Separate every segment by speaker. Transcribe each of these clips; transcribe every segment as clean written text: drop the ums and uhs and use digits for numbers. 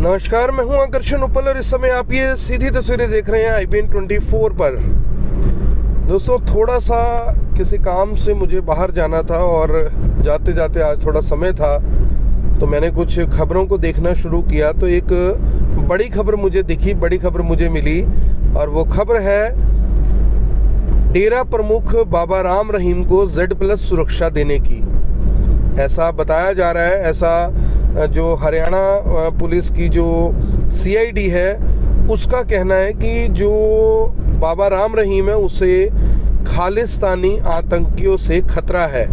Speaker 1: नमस्कार, मैं हूं आकर्षण उपल और इस समय आप ये सीधी तस्वीरें देख रहे हैं IBN 24 पर। दोस्तों, थोड़ा सा किसी काम से मुझे बाहर जाना था और जाते जाते आज थोड़ा समय था तो मैंने कुछ खबरों को देखना शुरू किया तो एक बड़ी खबर मुझे दिखी, बड़ी खबर मुझे मिली और वो खबर है डेरा प्रमुख बाबा राम रहीम को Z+ सुरक्षा देने की। ऐसा बताया जा रहा है, ऐसा जो हरियाणा पुलिस की जो CID है उसका कहना है कि जो बाबा राम रहीम है उसे खालिस्तानी आतंकियों से खतरा है।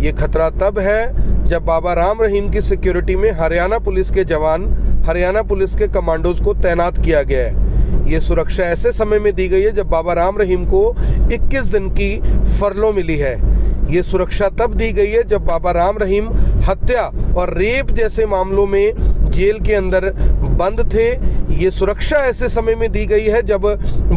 Speaker 1: ये खतरा तब है जब बाबा राम रहीम की सिक्योरिटी में हरियाणा पुलिस के जवान, हरियाणा पुलिस के कमांडोज को तैनात किया गया है। ये सुरक्षा ऐसे समय में दी गई है जब बाबा राम रहीम को 21 दिन की फरलो मिली है। ये सुरक्षा तब दी गई है जब बाबा राम रहीम हत्या और रेप जैसे मामलों में जेल के अंदर बंद थे। ये सुरक्षा ऐसे समय में दी गई है जब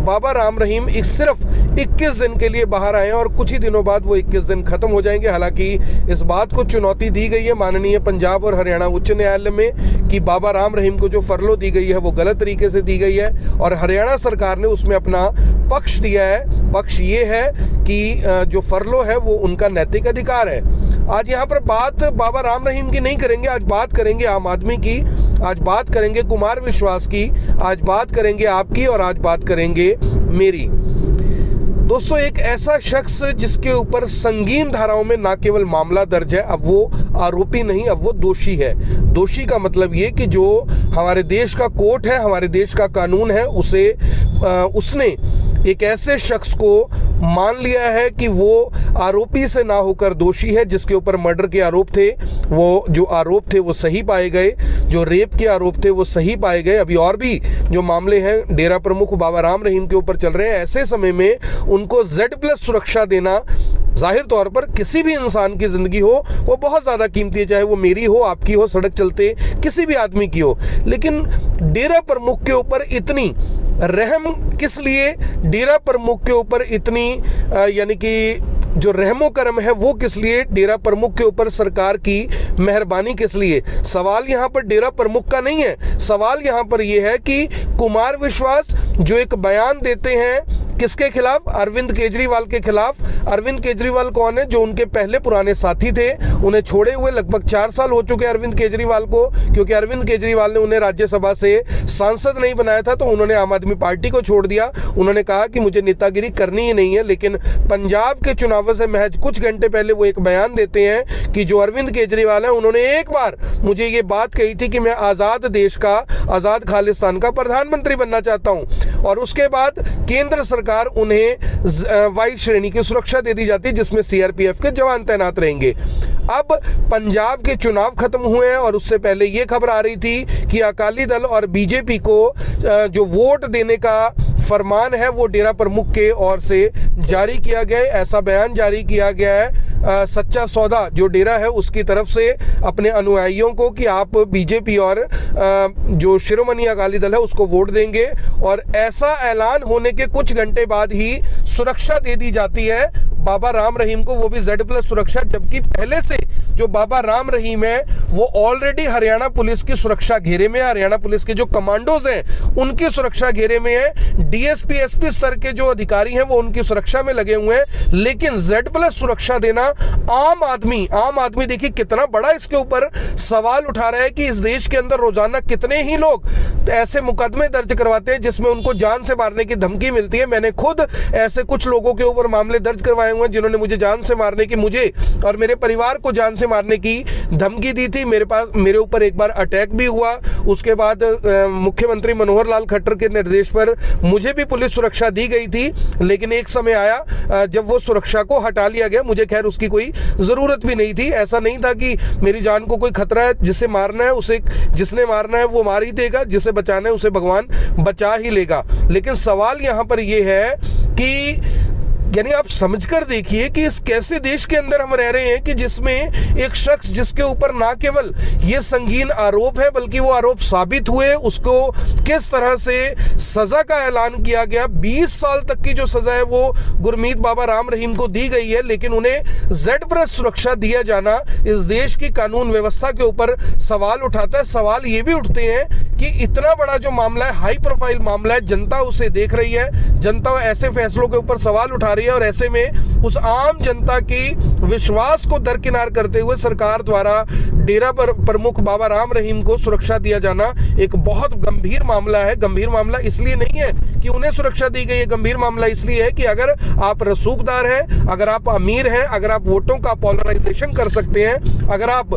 Speaker 1: बाबा राम रहीम सिर्फ 21 दिन के लिए बाहर आए और कुछ ही दिनों बाद वो 21 दिन खत्म हो जाएंगे। हालांकि इस बात को चुनौती दी गई है माननीय पंजाब और हरियाणा उच्च न्यायालय में कि बाबा राम रहीम को जो फरलो दी गई है वो गलत तरीके से दी गई है और हरियाणा सरकार ने उसमें अपना पक्ष दिया है। पक्ष ये है कि जो फरलो है वो उनका नैतिक अधिकार है। आज यहाँ पर बात बाबा राम रहीम की नहीं करेंगे, आज बात करेंगे आम आदमी की, आज बात करेंगे कुमार विश्वास की, आज बात करेंगे आपकी और आज बात करेंगे मेरी। दोस्तों, एक ऐसा शख्स जिसके ऊपर संगीन धाराओं में ना केवल मामला दर्ज है, अब वो आरोपी नहीं, अब वो दोषी है। दोषी का मतलब ये कि जो हमारे देश का कोर्ट है, हमारे देश का कानून है, उसने एक ऐसे शख्स को मान लिया है कि वो आरोपी से ना होकर दोषी है। जिसके ऊपर मर्डर के आरोप थे, वो जो आरोप थे वो सही पाए गए, जो रेप के आरोप थे वो सही पाए गए। अभी और भी जो मामले हैं डेरा प्रमुख बाबा राम रहीम के ऊपर चल रहे हैं। ऐसे समय में उनको Z+ सुरक्षा देना जाहिर तौर पर किसी भी इंसान की ज़िंदगी हो वो बहुत ज़्यादा कीमती है, चाहे वो मेरी हो, आपकी हो, सड़क चलते किसी भी आदमी की हो। लेकिन डेरा प्रमुख के ऊपर इतनी रहम किस लिए, डेरा प्रमुख के ऊपर इतनी यानी कि जो रहमो करम है वो किस लिए, डेरा प्रमुख के ऊपर सरकार की मेहरबानी किस लिए? सवाल यहाँ पर डेरा प्रमुख का नहीं है, सवाल यहाँ पर ये है कि कुमार विश्वास जो एक बयान देते हैं किसके खिलाफ? अरविंद केजरीवाल के खिलाफ। अरविंद केजरीवाल कौन है? जो उनके पहले पुराने साथी थे, उन्हें छोड़े हुए लगभग 4 साल हो चुके अरविंद केजरीवाल को, क्योंकि अरविंद केजरीवाल ने उन्हें राज्यसभा से सांसद नहीं बनाया था तो उन्होंने आम आदमी पार्टी को छोड़ दिया। उन्होंने कहा कि मुझे नेतागिरी करनी ही नहीं है। लेकिन पंजाब के चुनाव से महज कुछ घंटे पहले वो एक बयान देते हैं कि जो अरविंद केजरीवाल है उन्होंने एक बार मुझे ये बात कही थी कि मैं आज़ाद देश का, आज़ाद खालिस्तान का प्रधानमंत्री बनना चाहता हूँ। और उसके बाद केंद्र सरकार उन्हें वाई श्रेणी की सुरक्षा दे दी जाती है जिसमें CRPF के जवान तैनात रहेंगे। अब पंजाब के चुनाव खत्म हुए हैं और उससे पहले ये खबर आ रही थी कि अकाली दल और BJP को जो वोट देने का फरमान है वो डेरा प्रमुख के ओर से जारी किया गया है। ऐसा बयान जारी किया गया है सच्चा सौदा जो डेरा है उसकी तरफ से अपने अनुयायियों को कि आप BJP और जो शिरोमणि अकाली दल है उसको वोट देंगे। और ऐसा ऐलान होने के कुछ घंटे बाद ही सुरक्षा दे दी जाती है बाबा राम रहीम को, वो भी Z+ सुरक्षा। जबकि पहले से जो बाबा राम रहीम है वो ऑलरेडी हरियाणा पुलिस की सुरक्षा घेरे में है, हरियाणा पुलिस के जो कमांडोज हैं उनकी सुरक्षा घेरे में है। DSP SP स्तर के जो अधिकारी हैं वो उनकी सुरक्षा में लगे हुए हैं। लेकिन Z+ सुरक्षा देना आम आदमी देखिए कितना बड़ा इसके ऊपर सवाल उठा रहा है कि इस देश के अंदर रोजाना कितने ही लोग ऐसे मुकदमे दर्ज करवाते हैं जिसमें उनको जान से मारने की धमकी मिलती है। मैंने खुद ऐसे कुछ लोगों के ऊपर मामले दर्ज करवाए हुए हैं जिन्होंने मुझे जान से मारने की, मुझे और मेरे परिवार को जान से मारने की धमकी दी थी। मेरे ऊपर एक बार अटैक भी हुआ। उसके बाद मुख्यमंत्री मनोहर लाल खट्टर के निर्देश पर मुझे भी पुलिस सुरक्षा दी गई थी। लेकिन एक समय आया जब वो सुरक्षा को हटा लिया गया। मुझे खैर उसकी कोई ज़रूरत भी नहीं थी। ऐसा नहीं था कि मेरी जान को कोई खतरा है, जिसे मारना है उसे, जिसने मारना है वो मार ही देगा, जिसे बचाना है उसे भगवान बचा ही लेगा। लेकिन सवाल यहाँ पर यह है कि यानी आप समझकर देखिए कि इस कैसे देश के अंदर हम रह रहे हैं कि जिसमें एक शख्स जिसके ऊपर ना केवल ये संगीन आरोप है बल्कि वो आरोप साबित हुए, उसको किस तरह से सजा का ऐलान किया गया। 20 साल तक की जो सजा है वो गुरमीत बाबा राम रहीम को दी गई है, लेकिन उन्हें Z+ सुरक्षा दिया जाना इस देश की कानून व्यवस्था के ऊपर सवाल उठाता है। सवाल ये भी उठते हैं कि इतना बड़ा जो मामला है, हाई प्रोफाइल मामला है, जनता उसे देख रही है, जनता ऐसे फैसलों के ऊपर सवाल उठा रही है और ऐसे में उस आम जनता की विश्वास को दरकिनार करते हुए सरकार द्वारा डेरा प्रमुख बाबा राम रहीम को सुरक्षा दिया जाना एक बहुत गंभीर मामला है। गंभीर मामला इसलिए नहीं है कि उन्हें सुरक्षा दी गई है, गंभीर मामला इसलिए है कि अगर आप रसूखदार हैं, अगर आप अमीर हैं, अगर आप वोटों का पोलराइजेशन कर सकते हैं, अगर आप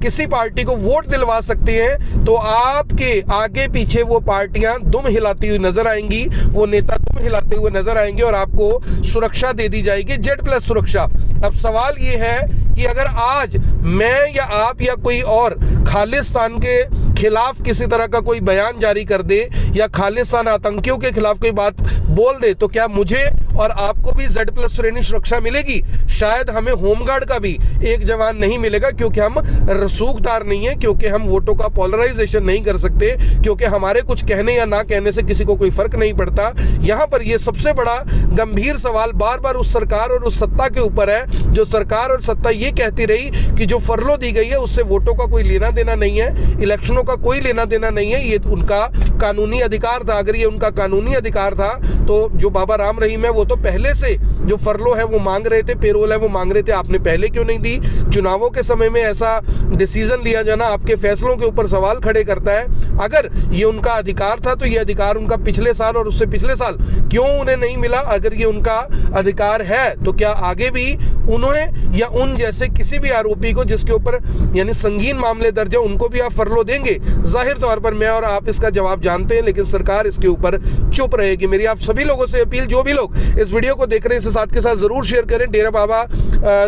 Speaker 1: किसी पार्टी को वोट दिलवा सकते हैं, तो आपके आगे पीछे वो पार्टियां दुम हिलाती हुई नजर आएंगी, वो नेता दुम हिलाते हुए नजर आएंगे और आपको सुरक्षा दे दी जाएगी, Z+ सुरक्षा। अब सवाल ये है कि अगर आज मैं या आप या कोई और खालिस्तान के खिलाफ किसी तरह का कोई बयान जारी कर दे या खालिस्तान आतंकियों के खिलाफ कोई बात बोल दे, तो क्या मुझे और आपको भी Z+ श्रेणी सुरक्षा मिलेगी? शायद हमें होमगार्ड का भी एक जवान नहीं मिलेगा, क्योंकि हम रसूखदार नहीं है, क्योंकि हम वोटों का पोलराइजेशन नहीं कर सकते, क्योंकि हमारे कुछ कहने या ना कहने से किसी को कोई फर्क नहीं पड़ता। यहाँ पर यह सबसे बड़ा गंभीर सवाल बार बार उस सरकार और उस सत्ता के ऊपर है, जो सरकार और सत्ता ये कहती रही कि जो फरलो दी गई है उससे वोटों का कोई लेना देना नहीं है, इलेक्शनों का कोई लेना देना नहीं है, ये उनका कानूनी अधिकार था। अगर ये उनका कानूनी अधिकार था तो जो बाबा राम रहीम है वो तो पहले से जो फरलो है वो मांग रहे थे, पेरोल है वो मांग रहे थे, आपने पहले क्यों नहीं दी? चुनावों के समय में ऐसा डिसीजन लिया जाना आपके फैसलों के ऊपर सवाल खड़े करता है। अगर ये उनका अधिकार था तो ये अधिकार उनका पिछले साल और उससे पिछले साल क्यों उन्हें नहीं मिला? अगर ये उनका अधिकार है तो क्या आगे भी उन्हें या उन जैसे किसी भी आरोपी को जिसके ऊपर यानी संगीन मामले दर्ज है उनको भी आप फरलो देंगे? जाहिर तौर पर मैं और आप इसका जवाब जानते हैं, लेकिन सरकार इसके ऊपर चुप रहेगी। मेरी आप सभी लोगों से अपील, जो भी लोग इस वीडियो को देख रहे हैं इसे साथ के साथ जरूर शेयर करें। डेरा बाबा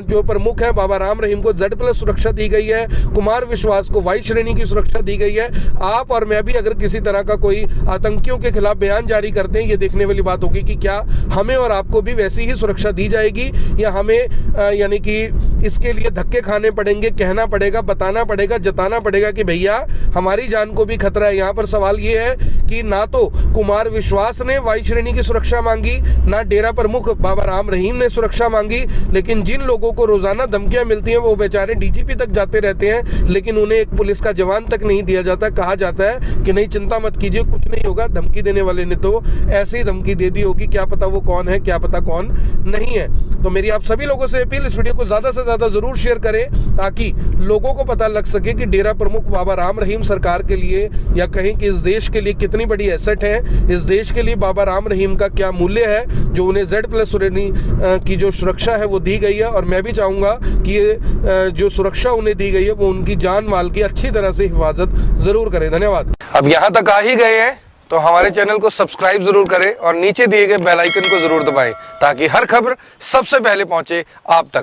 Speaker 1: जो प्रमुख है बाबा राम रहीम को Z+ सुरक्षा दी गई है, कुमार विश्वास को Y श्रेणी की सुरक्षा दी गई है। आप और मैं भी अगर किसी तरह का कोई आतंकियों के खिलाफ बयान जारी करते हैं, ये देखने वाली बात होगी कि क्या हमें और आपको भी वैसी ही सुरक्षा दी जाएगी या हमें यानी कि इसके लिए धक्के खाने पड़ेंगे, कहना पड़ेगा, बताना पड़ेगा, जताना पड़ेगा कि भैया हमारी जान को भी खतरा है। यहाँ पर सवाल ये है कि ना तो कुमार विश्वास ने Y श्रेणी की सुरक्षा मांगी, ना डेरा प्रमुख बाबा राम रहीम ने सुरक्षा मांगी, लेकिन जिन लोगों को रोजाना धमकियां मिलती हैं वो बेचारे DGP तक जाते रहते हैं, लेकिन उन्हें एक पुलिस का जवान तक नहीं दिया जाता। कहा जाता है कि नहीं चिंता मत कीजिए, कुछ नहीं होगा। धमकी देने वाले ने तो ऐसे ही धमकी दे दी होगी, क्या पता वो कौन है, क्या पता कौन नहीं है। तो मेरी आप सभी लोगों से अपील, इस वीडियो को ज्यादा से ज्यादा जरूर शेयर करें ताकि लोगों को पता लग सके कि डेरा प्रमुख बाबा राम रहीम सरकार के लिए या कहीं कि इस देश के लिए कितनी बड़ी एसेट है, इस देश के लिए बाबा राम रहीम का क्या मूल्य है जो उन्हें Z+ श्रेणी की जो सुरक्षा है वो दी गई है। और मैं भी चाहूँगा कि ये जो सुरक्षा उन्हें दी गई है वो उनकी जान माल की अच्छी तरह से हिफाजत जरूर करें। धन्यवाद। अब यहाँ तक आ ही गए हैं तो हमारे चैनल को सब्सक्राइब जरूर करें और नीचे दिए गए बेल आइकन को जरूर दबाएं ताकि हर खबर सबसे पहले पहुंचे आप तक।